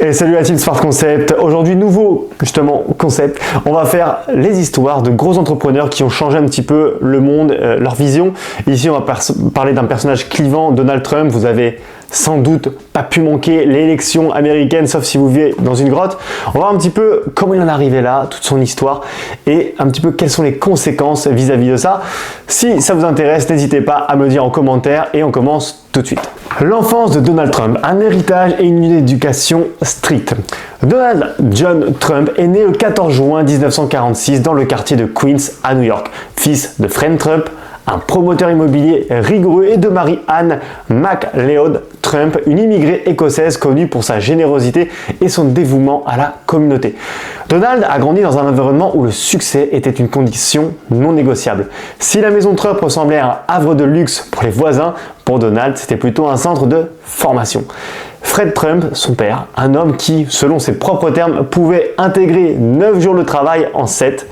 Et salut la team Smart Concept. Aujourd'hui, nouveau justement concept. On va faire les histoires de gros entrepreneurs qui ont changé un petit peu le monde, leur vision. Ici, on va parler d'un personnage clivant, Donald Trump. Vous avez sans doute pas pu manquer l'élection américaine, sauf si vous vivez dans une grotte. On va voir un petit peu comment il en est arrivé là, toute son histoire, et un petit peu quelles sont les conséquences vis-à-vis de ça. Si ça vous intéresse, n'hésitez pas à me le dire en commentaire, et on commence tout de suite. L'enfance de Donald Trump, un héritage et une éducation stricte. Donald John Trump est né le 14 juin 1946 dans le quartier de Queens à New York, fils de Fred Trump, un promoteur immobilier rigoureux, et de Mary-Ann MacLeod Trump, une immigrée écossaise connue pour sa générosité et son dévouement à la communauté. Donald a grandi dans un environnement où le succès était une condition non négociable. Si la maison Trump ressemblait à un havre de luxe pour les voisins, pour Donald, c'était plutôt un centre de formation. Fred Trump, son père, un homme qui, selon ses propres termes, pouvait intégrer 9 jours de travail en 7,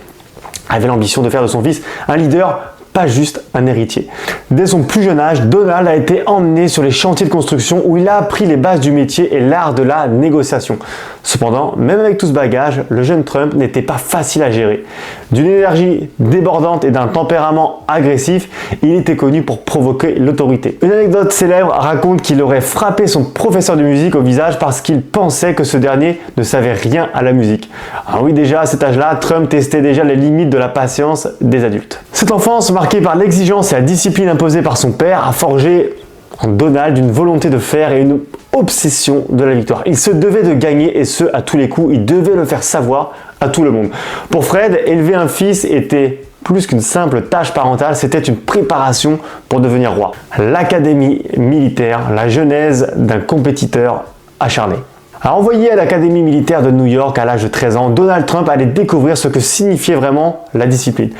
avait l'ambition de faire de son fils un leader, pas juste un héritier. Dès son plus jeune âge, Donald a été emmené sur les chantiers de construction où il a appris les bases du métier et l'art de la négociation. Cependant, même avec tout ce bagage, le jeune Trump n'était pas facile à gérer. D'une énergie débordante et d'un tempérament agressif, il était connu pour provoquer l'autorité. Une anecdote célèbre raconte qu'il aurait frappé son professeur de musique au visage parce qu'il pensait que ce dernier ne savait rien à la musique. Alors oui, déjà à cet âge-là, Trump testait déjà les limites de la patience des adultes. Cette enfance marquée par l'exigence et la discipline imposée par son père a forgé en Donald une volonté de faire et une obsession de la victoire. Il se devait de gagner, et ce à tous les coups. Il devait le faire savoir à tout le monde. Pour Fred, élever un fils était plus qu'une simple tâche parentale, c'était une préparation pour devenir roi. L'académie militaire, la genèse d'un compétiteur acharné. Envoyé à l'académie militaire de New York à l'âge de 13 ans, Donald Trump allait découvrir ce que signifiait vraiment la discipline.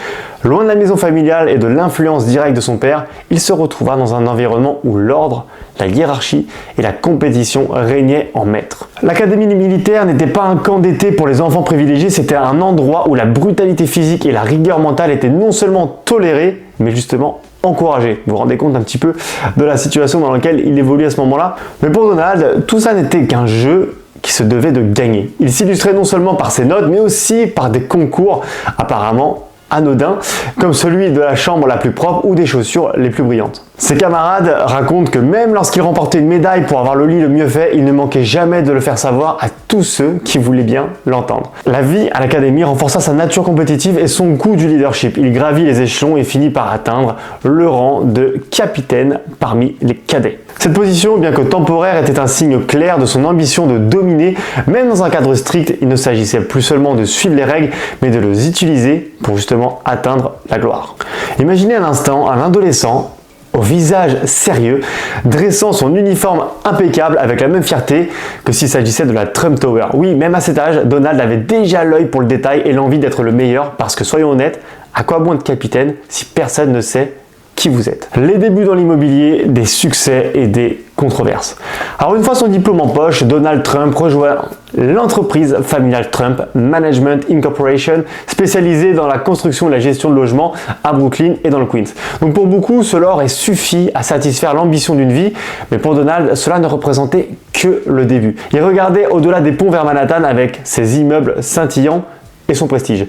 Loin de la maison familiale et de l'influence directe de son père, il se retrouva dans un environnement où l'ordre, la hiérarchie et la compétition régnaient en maître. L'académie militaire n'était pas un camp d'été pour les enfants privilégiés, c'était un endroit où la brutalité physique et la rigueur mentale étaient non seulement tolérées, mais justement encouragé. Vous vous rendez compte un petit peu de la situation dans laquelle il évolue à ce moment-là. Mais pour Donald, tout ça n'était qu'un jeu qui se devait de gagner. Il s'illustrait non seulement par ses notes, mais aussi par des concours apparemment anodins, comme celui de la chambre la plus propre ou des chaussures les plus brillantes. Ses camarades racontent que même lorsqu'il remportait une médaille pour avoir le lit le mieux fait, il ne manquait jamais de le faire savoir à tous ceux qui voulaient bien l'entendre. La vie à l'académie renforça sa nature compétitive et son goût du leadership. Il gravit les échelons et finit par atteindre le rang de capitaine parmi les cadets. Cette position, bien que temporaire, était un signe clair de son ambition de dominer. Même dans un cadre strict, il ne s'agissait plus seulement de suivre les règles, mais de les utiliser pour justement atteindre la gloire. Imaginez un instant un adolescent au visage sérieux, dressant son uniforme impeccable avec la même fierté que s'il s'agissait de la Trump Tower. Oui, même à cet âge, Donald avait déjà l'œil pour le détail et l'envie d'être le meilleur, parce que soyons honnêtes, à quoi bon être capitaine si personne ne sait qui vous êtes? Les débuts dans l'immobilier, des succès et des controverses. Alors une fois son diplôme en poche, Donald Trump rejoint l'entreprise familiale Trump Management Incorporation, spécialisée dans la construction et la gestion de logements à Brooklyn et dans le Queens. Donc pour beaucoup, cela aurait suffi à satisfaire l'ambition d'une vie, mais pour Donald, cela ne représentait que le début. Il regardait au-delà des ponts vers Manhattan avec ses immeubles scintillants et son prestige.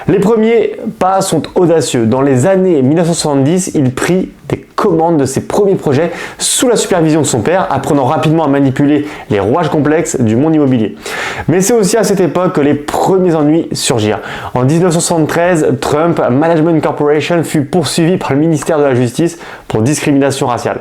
Les premiers pas sont audacieux. Dans les années 1970, il prit des commandes de ses premiers projets sous la supervision de son père, apprenant rapidement à manipuler les rouages complexes du monde immobilier. Mais c'est aussi à cette époque que les premiers ennuis surgirent. En 1973, Trump Management Corporation fut poursuivi par le ministère de la Justice pour discrimination raciale.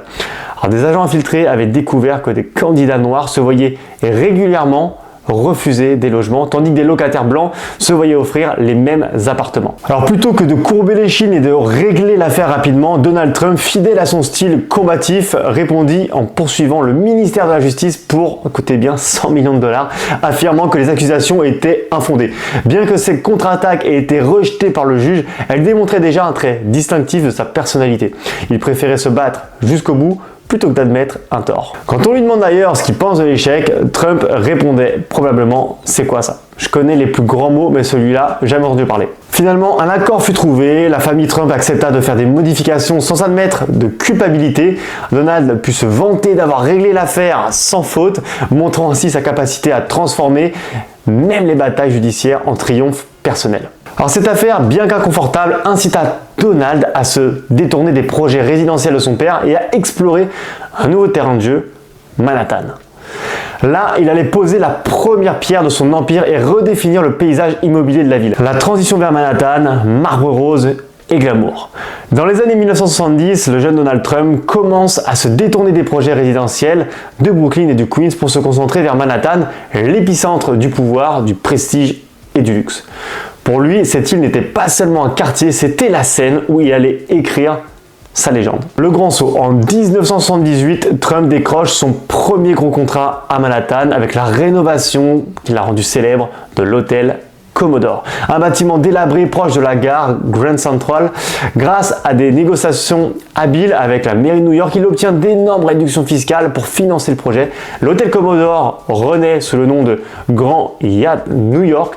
Alors, des agents infiltrés avaient découvert que des candidats noirs se voyaient régulièrement refuser des logements, tandis que des locataires blancs se voyaient offrir les mêmes appartements. Alors plutôt que de courber l'échine et de régler l'affaire rapidement, Donald Trump, fidèle à son style combatif, répondit en poursuivant le ministère de la Justice pour, écoutez bien, 100 millions de dollars, affirmant que les accusations étaient infondées. Bien que ces contre-attaques aient été rejetées par le juge, elles démontraient déjà un trait distinctif de sa personnalité. Il préférait se battre jusqu'au bout plutôt que d'admettre un tort. Quand on lui demande d'ailleurs ce qu'il pense de l'échec, Trump répondait probablement « c'est quoi ça ? Je connais les plus grands mots, mais celui-là, jamais entendu parler ». Finalement, un accord fut trouvé, la famille Trump accepta de faire des modifications sans admettre de culpabilité. Donald put se vanter d'avoir réglé l'affaire sans faute, montrant ainsi sa capacité à transformer même les batailles judiciaires en triomphe personnel. Alors cette affaire, bien qu'inconfortable, incita Donald à se détourner des projets résidentiels de son père et à explorer un nouveau terrain de jeu, Manhattan. Là, il allait poser la première pierre de son empire et redéfinir le paysage immobilier de la ville. La transition vers Manhattan, marbre rose et glamour. Dans les années 1970, le jeune Donald Trump commence à se détourner des projets résidentiels de Brooklyn et du Queens pour se concentrer vers Manhattan, l'épicentre du pouvoir, du prestige et du luxe. Pour lui, cette île n'était pas seulement un quartier, c'était la scène où il allait écrire sa légende. Le grand saut. En 1978, Trump décroche son premier gros contrat à Manhattan avec la rénovation qui l'a rendu célèbre de l'hôtel Commodore, un bâtiment délabré proche de la gare Grand Central. Grâce à des négociations habiles avec la mairie de New York, il obtient d'énormes réductions fiscales pour financer le projet. L'hôtel Commodore renaît sous le nom de Grand Hyatt New York,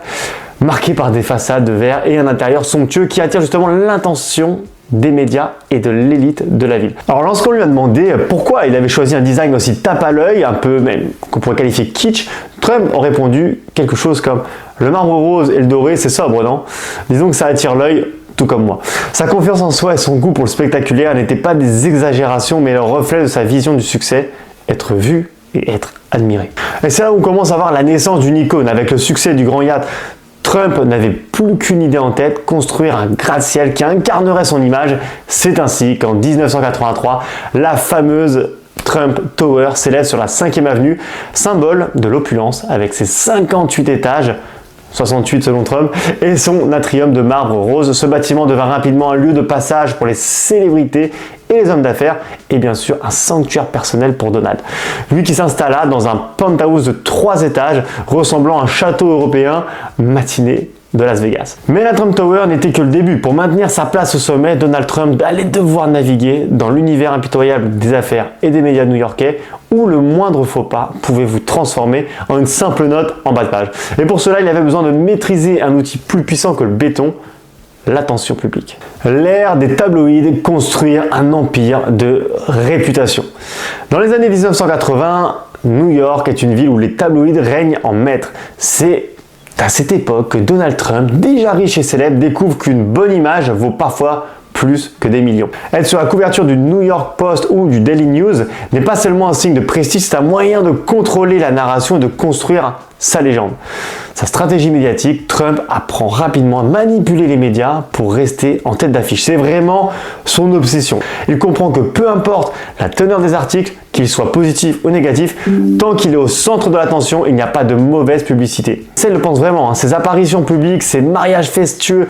marqué par des façades de verre et un intérieur somptueux qui attire justement l'attention des médias et de l'élite de la ville. Alors lorsqu'on lui a demandé pourquoi il avait choisi un design aussi tape à l'œil, un peu même qu'on pourrait qualifier kitsch, Trump a répondu quelque chose comme « Le marbre rose et le doré, c'est sobre, non ? Disons que ça attire l'œil, tout comme moi ». Sa confiance en soi et son goût pour le spectaculaire n'étaient pas des exagérations, mais le reflet de sa vision du succès, être vu et être admiré. Et c'est là où on commence à voir la naissance d'une icône. Avec le succès du Grand Hyatt, Trump n'avait plus qu'une idée en tête, construire un gratte-ciel qui incarnerait son image. C'est ainsi qu'en 1983, la fameuse Trump Tower s'élève sur la 5e avenue, symbole de l'opulence avec ses 58 étages, 68 selon Trump, et son atrium de marbre rose. Ce bâtiment devint rapidement un lieu de passage pour les célébrités et les hommes d'affaires, et bien sûr un sanctuaire personnel pour Donald. Lui qui s'installa dans un penthouse de 3 étages, ressemblant à un château européen matinée de Las Vegas. Mais la Trump Tower n'était que le début. Pour maintenir sa place au sommet, Donald Trump allait devoir naviguer dans l'univers impitoyable des affaires et des médias new-yorkais, où le moindre faux pas pouvait vous transformer en une simple note en bas de page. Et pour cela, il avait besoin de maîtriser un outil plus puissant que le béton, l'attention publique. L'ère des tabloïds, construire un empire de réputation. Dans les années 1980, New York est une ville où les tabloïds règnent en maître. C'est à cette époque que Donald Trump, déjà riche et célèbre, découvre qu'une bonne image vaut parfois plus que des millions. Être sur la couverture du New York Post ou du Daily News n'est pas seulement un signe de prestige, c'est un moyen de contrôler la narration et de construire sa légende. Sa stratégie médiatique, Trump apprend rapidement à manipuler les médias pour rester en tête d'affiche. C'est vraiment son obsession. Il comprend que peu importe la teneur des articles, qu'ils soient positifs ou négatifs, tant qu'il est au centre de l'attention, il n'y a pas de mauvaise publicité. Ça, il le pense vraiment. Ses apparitions publiques, ses mariages fastueux,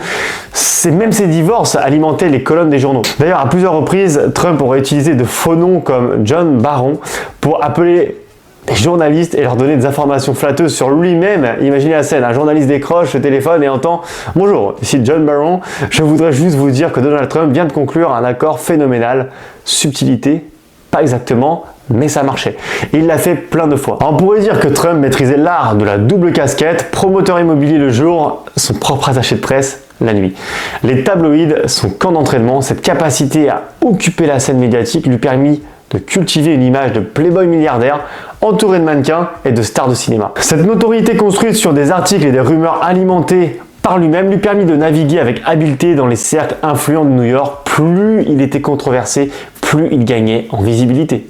même ses divorces alimentaient les colonnes des journaux. D'ailleurs, à plusieurs reprises, Trump aurait utilisé de faux noms comme John Barron pour appeler des journalistes et leur donner des informations flatteuses sur lui-même. Imaginez la scène, un journaliste décroche le téléphone et entend « Bonjour, ici John Barron, je voudrais juste vous dire que Donald Trump vient de conclure un accord phénoménal. » Subtilité, pas exactement, mais ça marchait. Et il l'a fait plein de fois. Alors on pourrait dire que Trump maîtrisait l'art de la double casquette, promoteur immobilier le jour, son propre attaché de presse la nuit. Les tabloïds, son camp d'entraînement, cette capacité à occuper la scène médiatique lui permit de cultiver une image de playboy milliardaire entouré de mannequins et de stars de cinéma. Cette notoriété construite sur des articles et des rumeurs alimentées par lui-même lui permit de naviguer avec habileté dans les cercles influents de New York. Plus il était controversé, plus il gagnait en visibilité.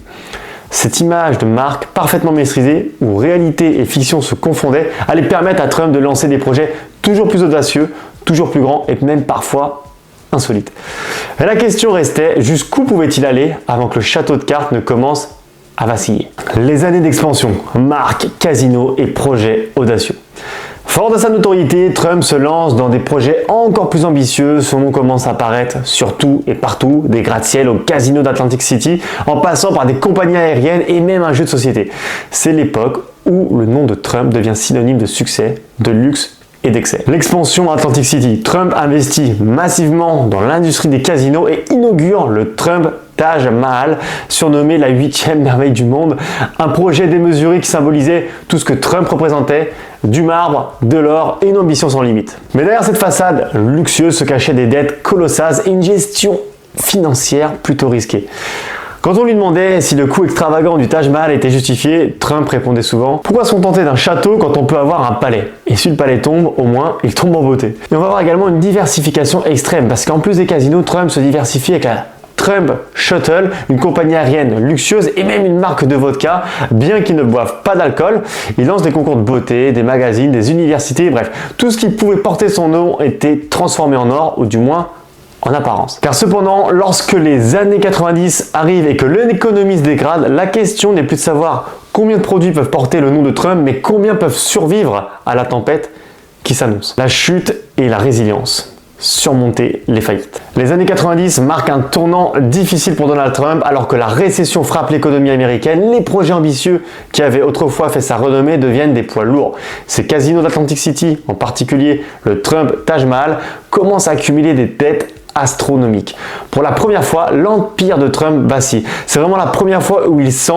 Cette image de marque parfaitement maîtrisée, où réalité et fiction se confondaient, allait permettre à Trump de lancer des projets toujours plus audacieux, toujours plus grands et même parfois insolites. Et la question restait, jusqu'où pouvait-il aller avant que le château de cartes ne commence à vaciller? Les années d'expansion, marques, casinos et projets audacieux. Fort de sa notoriété, Trump se lance dans des projets encore plus ambitieux. Son nom commence à apparaître surtout et partout, des gratte-ciel au casino d'Atlantic City, en passant par des compagnies aériennes et même un jeu de société. C'est l'époque où le nom de Trump devient synonyme de succès, de luxe et d'excès. L'expansion à Atlantic City. Trump investit massivement dans l'industrie des casinos et inaugure le Trump Taj Mahal, surnommé la 8e merveille du monde, un projet démesuré qui symbolisait tout ce que Trump représentait, du marbre, de l'or et une ambition sans limite. Mais derrière cette façade luxueuse se cachaient des dettes colossales et une gestion financière plutôt risquée. Quand on lui demandait si le coût extravagant du Taj Mahal était justifié, Trump répondait souvent « Pourquoi se contenter d'un château quand on peut avoir un palais ?» Et si le palais tombe, au moins, il tombe en beauté. Et on va voir également une diversification extrême, parce qu'en plus des casinos, Trump se diversifie avec la Trump Shuttle, une compagnie aérienne luxueuse et même une marque de vodka, bien qu'ils ne boivent pas d'alcool. Il lance des concours de beauté, des magazines, des universités, bref, tout ce qui pouvait porter son nom était transformé en or, ou du moins en apparence. Car cependant, lorsque les années 90 arrivent et que l'économie se dégrade, la question n'est plus de savoir combien de produits peuvent porter le nom de Trump, mais combien peuvent survivre à la tempête qui s'annonce. La chute et la résilience. Surmonter les faillites. Les années 90 marquent un tournant difficile pour Donald Trump alors que la récession frappe l'économie américaine. Les projets ambitieux qui avaient autrefois fait sa renommée deviennent des poids lourds. Ces casinos d'Atlantic City, en particulier le Trump Taj Mahal, commencent à accumuler des dettes astronomique. Pour la première fois, l'empire de Trump vacille. C'est vraiment la première fois où il sent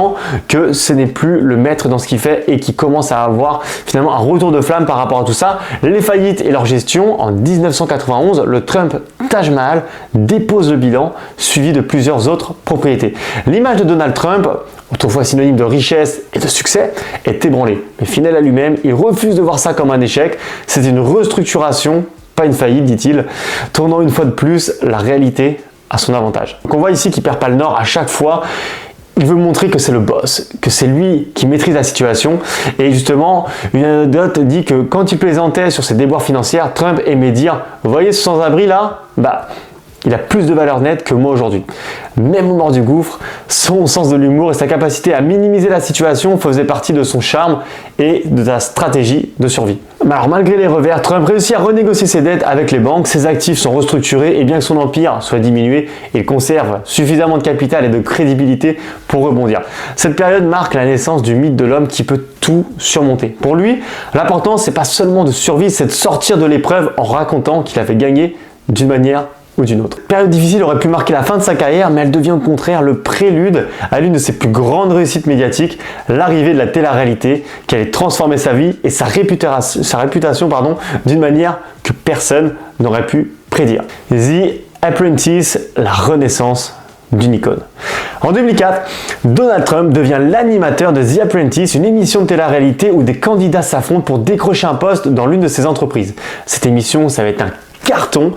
que ce n'est plus le maître dans ce qu'il fait et qu'il commence à avoir finalement un retour de flamme par rapport à tout ça. Les faillites et leur gestion, en 1991, le Trump Taj Mahal dépose le bilan, suivi de plusieurs autres propriétés. L'image de Donald Trump, autrefois synonyme de richesse et de succès, est ébranlée. Mais fidèle à lui-même, il refuse de voir ça comme un échec. C'est une restructuration, pas une faillite, dit-il, tournant une fois de plus la réalité à son avantage. Donc on voit ici qu'il perd pas le nord à chaque fois. Il veut montrer que c'est le boss, que c'est lui qui maîtrise la situation. Et justement, une anecdote dit que quand il plaisantait sur ses déboires financiers, Trump aimait dire « Vous voyez ce sans-abri là ? Bah, il a plus de valeur nette que moi aujourd'hui. » Même au bord du gouffre, son sens de l'humour et sa capacité à minimiser la situation faisaient partie de son charme et de sa stratégie de survie. Alors malgré les revers, Trump réussit à renégocier ses dettes avec les banques, ses actifs sont restructurés et bien que son empire soit diminué, il conserve suffisamment de capital et de crédibilité pour rebondir. Cette période marque la naissance du mythe de l'homme qui peut tout surmonter. Pour lui, l'important c'est pas seulement de survivre, c'est de sortir de l'épreuve en racontant qu'il avait gagné d'une manière ou d'une autre. Période difficile aurait pu marquer la fin de sa carrière, mais elle devient au contraire le prélude à l'une de ses plus grandes réussites médiatiques, l'arrivée de la télé-réalité qui allait transformer sa vie et sa réputation d'une manière que personne n'aurait pu prédire. The Apprentice, la renaissance d'une icône. En 2004, Donald Trump devient l'animateur de The Apprentice, une émission de télé-réalité où des candidats s'affrontent pour décrocher un poste dans l'une de ses entreprises. Cette émission, ça va être un carton,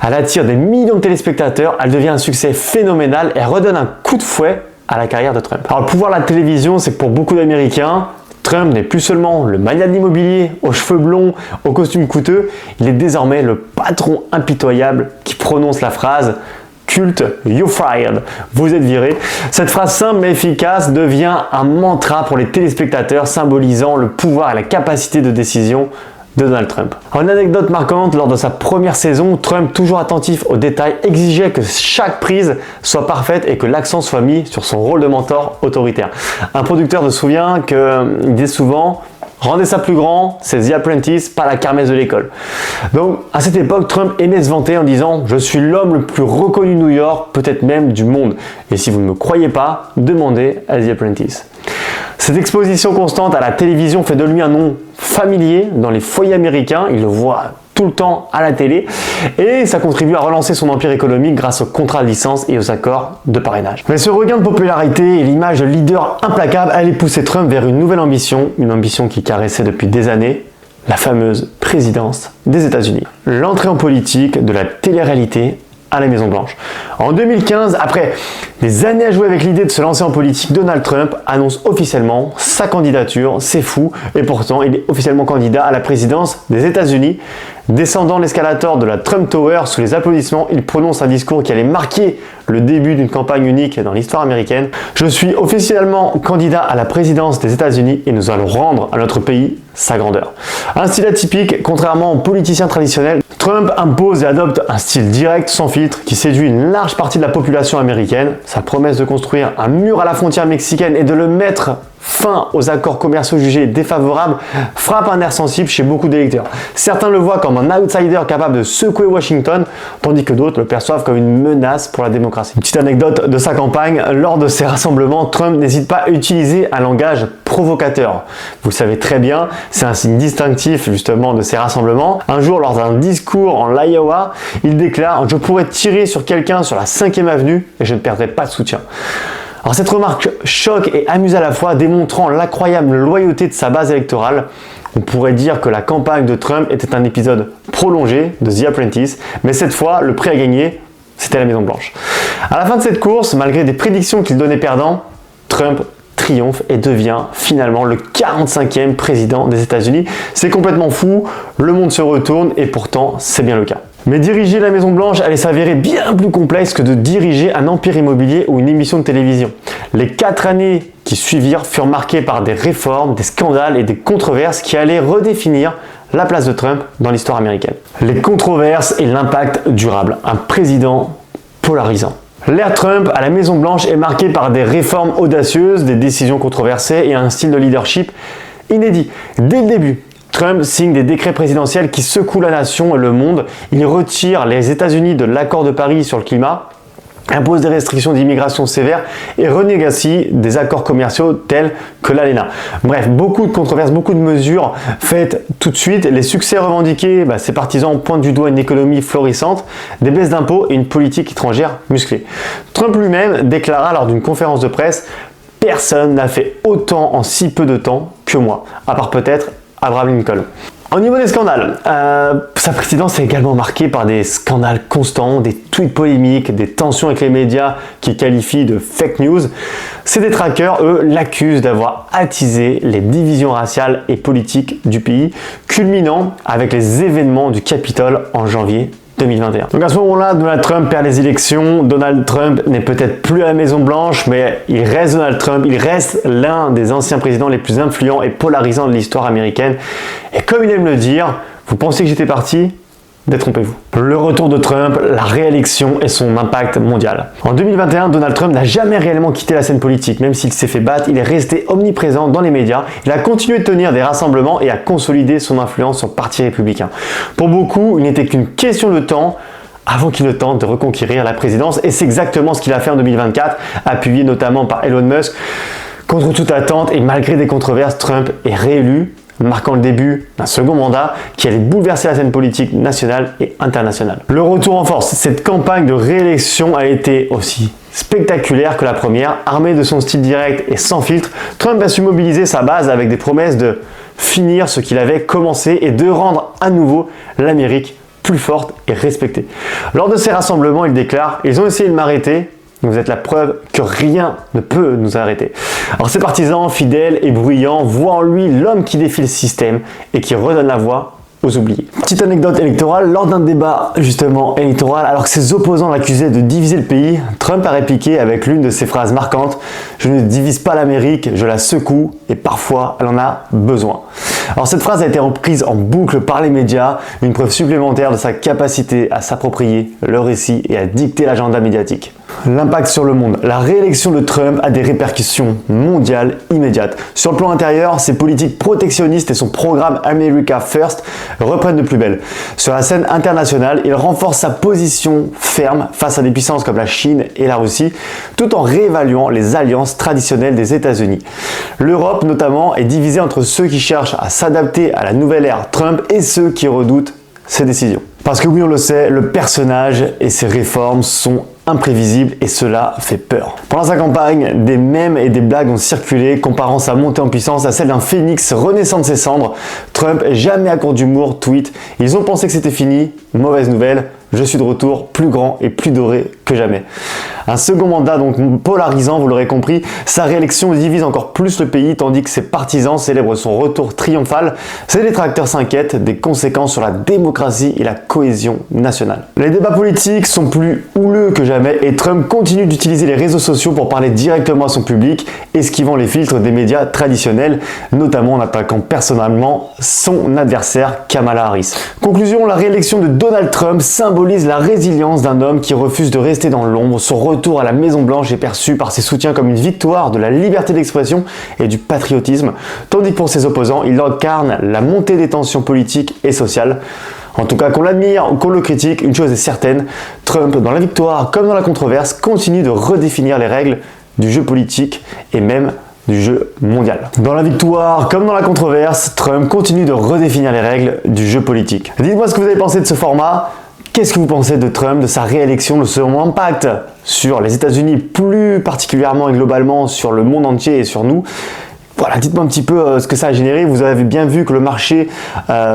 elle attire des millions de téléspectateurs, elle devient un succès phénoménal et elle redonne un coup de fouet à la carrière de Trump. Alors le pouvoir de la télévision, c'est que pour beaucoup d'Américains, Trump n'est plus seulement le mania de l'immobilier, aux cheveux blonds, au costume coûteux, il est désormais le patron impitoyable qui prononce la phrase culte « You're fired », vous êtes viré. Cette phrase simple mais efficace devient un mantra pour les téléspectateurs, symbolisant le pouvoir et la capacité de décision de Donald Trump. Une anecdote marquante, lors de sa première saison, Trump, toujours attentif aux détails, exigeait que chaque prise soit parfaite et que l'accent soit mis sur son rôle de mentor autoritaire. Un producteur se souvient qu'il disait souvent « Rendez ça plus grand, c'est The Apprentice, pas la kermesse de l'école ». Donc à cette époque, Trump aimait se vanter en disant « Je suis l'homme le plus reconnu de New York, peut-être même du monde. Et si vous ne me croyez pas, demandez à The Apprentice ». Cette exposition constante à la télévision fait de lui un nom familier dans les foyers américains, il le voit tout le temps à la télé et ça contribue à relancer son empire économique grâce aux contrats de licence et aux accords de parrainage. Mais ce regain de popularité et l'image de leader implacable allait pousser Trump vers une nouvelle ambition, une ambition qui caressait depuis des années, la fameuse présidence des États-Unis. L'entrée en politique de la télé-réalité à la Maison-Blanche. En 2015, après des années à jouer avec l'idée de se lancer en politique, Donald Trump annonce officiellement sa candidature, c'est fou, et pourtant il est officiellement candidat à la présidence des États-Unis. Descendant l'escalator de la Trump Tower sous les applaudissements, il prononce un discours qui allait marquer le début d'une campagne unique dans l'histoire américaine. Je suis officiellement candidat à la présidence des États-Unis et nous allons rendre à notre pays sa grandeur. Un style atypique, contrairement aux politiciens traditionnels, Trump impose et adopte un style direct, sans filtre, qui séduit une large partie de la population américaine. Sa promesse de construire un mur à la frontière mexicaine et de le mettre fin aux accords commerciaux jugés défavorables frappe un nerf sensible chez beaucoup d'électeurs. Certains le voient comme un outsider capable de secouer Washington, tandis que d'autres le perçoivent comme une menace pour la démocratie. Une petite anecdote de sa campagne, lors de ces rassemblements, Trump n'hésite pas à utiliser un langage provocateur. Vous le savez très bien, c'est un signe distinctif justement de ces rassemblements. Un jour, lors d'un discours en l'Iowa, il déclare « Je pourrais tirer sur quelqu'un sur la 5e avenue et je ne perdrai pas de soutien ». Alors cette remarque choque et amuse à la fois, démontrant l'incroyable loyauté de sa base électorale. On pourrait dire que la campagne de Trump était un épisode prolongé de The Apprentice, mais cette fois, le prix à gagner, c'était la Maison-Blanche. À la fin de cette course, malgré des prédictions qu'il donnait perdant, Trump triomphe et devient finalement le 45e président des États-Unis. C'est complètement fou, le monde se retourne et pourtant, c'est bien le cas. Mais diriger la Maison-Blanche allait s'avérer bien plus complexe que de diriger un empire immobilier ou une émission de télévision. Les 4 années qui suivirent furent marquées par des réformes, des scandales et des controverses qui allaient redéfinir la place de Trump dans l'histoire américaine. Les controverses et l'impact durable. Un président polarisant. L'ère Trump à la Maison-Blanche est marquée par des réformes audacieuses, des décisions controversées et un style de leadership inédit. Dès le début, Trump signe des décrets présidentiels qui secouent la nation et le monde. Il retire les États-Unis de l'accord de Paris sur le climat, impose des restrictions d'immigration sévères et renégocie des accords commerciaux tels que l'ALENA. Bref, beaucoup de controverses, beaucoup de mesures faites tout de suite. Les succès revendiqués, ses partisans pointent du doigt une économie florissante, des baisses d'impôts et une politique étrangère musclée. Trump lui-même déclara lors d'une conférence de presse « Personne n'a fait autant en si peu de temps que moi, à part peut-être Abraham Lincoln ». Au niveau des scandales, sa présidence est également marquée par des scandales constants, des tweets polémiques, des tensions avec les médias qu'il qualifie de fake news. Ses détracteurs, eux, l'accusent d'avoir attisé les divisions raciales et politiques du pays, culminant avec les événements du Capitole en janvier 2021. Donc à ce moment-là, Donald Trump perd les élections. Donald Trump n'est peut-être plus à la Maison-Blanche, mais il reste Donald Trump. Il reste l'un des anciens présidents les plus influents et polarisants de l'histoire américaine. Et comme il aime le dire, vous pensez que j'étais parti ? Détrompez-vous. Le retour de Trump, la réélection et son impact mondial. En 2021, Donald Trump n'a jamais réellement quitté la scène politique. Même s'il s'est fait battre, il est resté omniprésent dans les médias. Il a continué de tenir des rassemblements et à consolider son influence sur le Parti républicain. Pour beaucoup, il n'était qu'une question de temps avant qu'il ne tente de reconquérir la présidence. Et c'est exactement ce qu'il a fait en 2024, appuyé notamment par Elon Musk. Contre toute attente et malgré des controverses, Trump est réélu, marquant le début d'un second mandat qui allait bouleverser la scène politique nationale et internationale. Le retour en force, cette campagne de réélection a été aussi spectaculaire que la première. Armé de son style direct et sans filtre, Trump a su mobiliser sa base avec des promesses de finir ce qu'il avait commencé et de rendre à nouveau l'Amérique plus forte et respectée. Lors de ces rassemblements, il déclare « Ils ont essayé de m'arrêter, vous êtes la preuve que rien ne peut nous arrêter ». Alors ses partisans, fidèles et bruyants, voient en lui l'homme qui défie le système et qui redonne la voix aux oubliés. Petite anecdote électorale, lors d'un débat justement électoral, alors que ses opposants l'accusaient de diviser le pays, Trump a répliqué avec l'une de ses phrases marquantes « Je ne divise pas l'Amérique, je la secoue et parfois elle en a besoin ». Alors cette phrase a été reprise en boucle par les médias, une preuve supplémentaire de sa capacité à s'approprier le récit et à dicter l'agenda médiatique. L'impact sur le monde. La réélection de Trump a des répercussions mondiales immédiates. Sur le plan intérieur, ses politiques protectionnistes et son programme America First reprennent de plus belle. Sur la scène internationale, il renforce sa position ferme face à des puissances comme la Chine et la Russie, tout en réévaluant les alliances traditionnelles des États-Unis. L'Europe, notamment, est divisée entre ceux qui cherchent à s'adapter à la nouvelle ère Trump et ceux qui redoutent ses décisions. Parce que oui, on le sait, le personnage et ses réformes sont imprévisibles et cela fait peur. Pendant sa campagne, des mèmes et des blagues ont circulé comparant sa montée en puissance à celle d'un phénix renaissant de ses cendres. Trump, jamais à court d'humour, tweet « Ils ont pensé que c'était fini, mauvaise nouvelle, je suis de retour, plus grand et plus doré que jamais ». Un second mandat donc polarisant, vous l'aurez compris, sa réélection divise encore plus le pays tandis que ses partisans célèbrent son retour triomphal. Ses détracteurs s'inquiètent des conséquences sur la démocratie et la cohésion nationale. Les débats politiques sont plus houleux que jamais et Trump continue d'utiliser les réseaux sociaux pour parler directement à son public, esquivant les filtres des médias traditionnels, notamment en attaquant personnellement son adversaire Kamala Harris. Conclusion, la réélection de Donald Trump symbolise symbolise la résilience d'un homme qui refuse de rester dans l'ombre. Son retour à la Maison Blanche est perçu par ses soutiens comme une victoire de la liberté d'expression et du patriotisme, tandis que pour ses opposants, il incarne la montée des tensions politiques et sociales. En tout cas, qu'on l'admire ou qu'on le critique, une chose est certaine, Trump, dans la victoire comme dans la controverse, continue de redéfinir les règles du jeu politique et même du jeu mondial. Dans la victoire comme dans la controverse, Trump continue de redéfinir les règles du jeu politique. Dites-moi ce que vous avez pensé de ce format. Qu'est-ce que vous pensez de Trump, de sa réélection, de son impact sur les États-Unis, plus particulièrement et globalement sur le monde entier et sur nous? Voilà, dites-moi un petit peu ce que ça a généré. Vous avez bien vu que le marché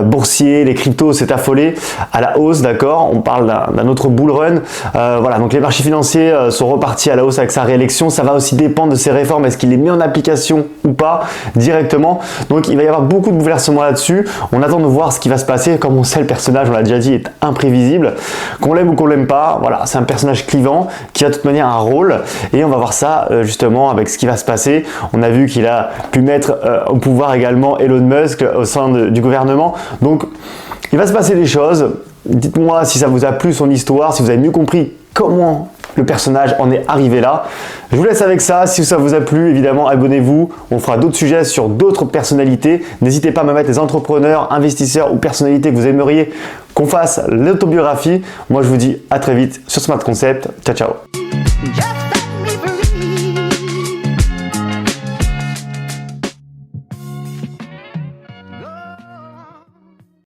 boursier, les cryptos s'est affolé à la hausse, d'accord. On parle d'un autre bull run. Voilà, donc les marchés financiers sont repartis à la hausse avec sa réélection. Ça va aussi dépendre de ses réformes. Est-ce qu'il les met en application ou pas directement? Donc il va y avoir beaucoup de bouleversements là-dessus. On attend de voir ce qui va se passer. Comme on sait, le personnage, on l'a déjà dit, est imprévisible. Qu'on l'aime ou qu'on l'aime pas, voilà, c'est un personnage clivant qui a de toute manière un rôle. Et on va voir ça justement avec ce qui va se passer. On a vu qu'il a pu mettre au pouvoir également Elon Musk au sein du gouvernement. Donc, il va se passer des choses. Dites-moi si ça vous a plu son histoire, si vous avez mieux compris comment le personnage en est arrivé là. Je vous laisse avec ça. Si ça vous a plu, évidemment, abonnez-vous. On fera d'autres sujets sur d'autres personnalités. N'hésitez pas à me mettre les entrepreneurs, investisseurs ou personnalités que vous aimeriez qu'on fasse l'autobiographie. Moi, je vous dis à très vite sur Smart Concept. Ciao, ciao.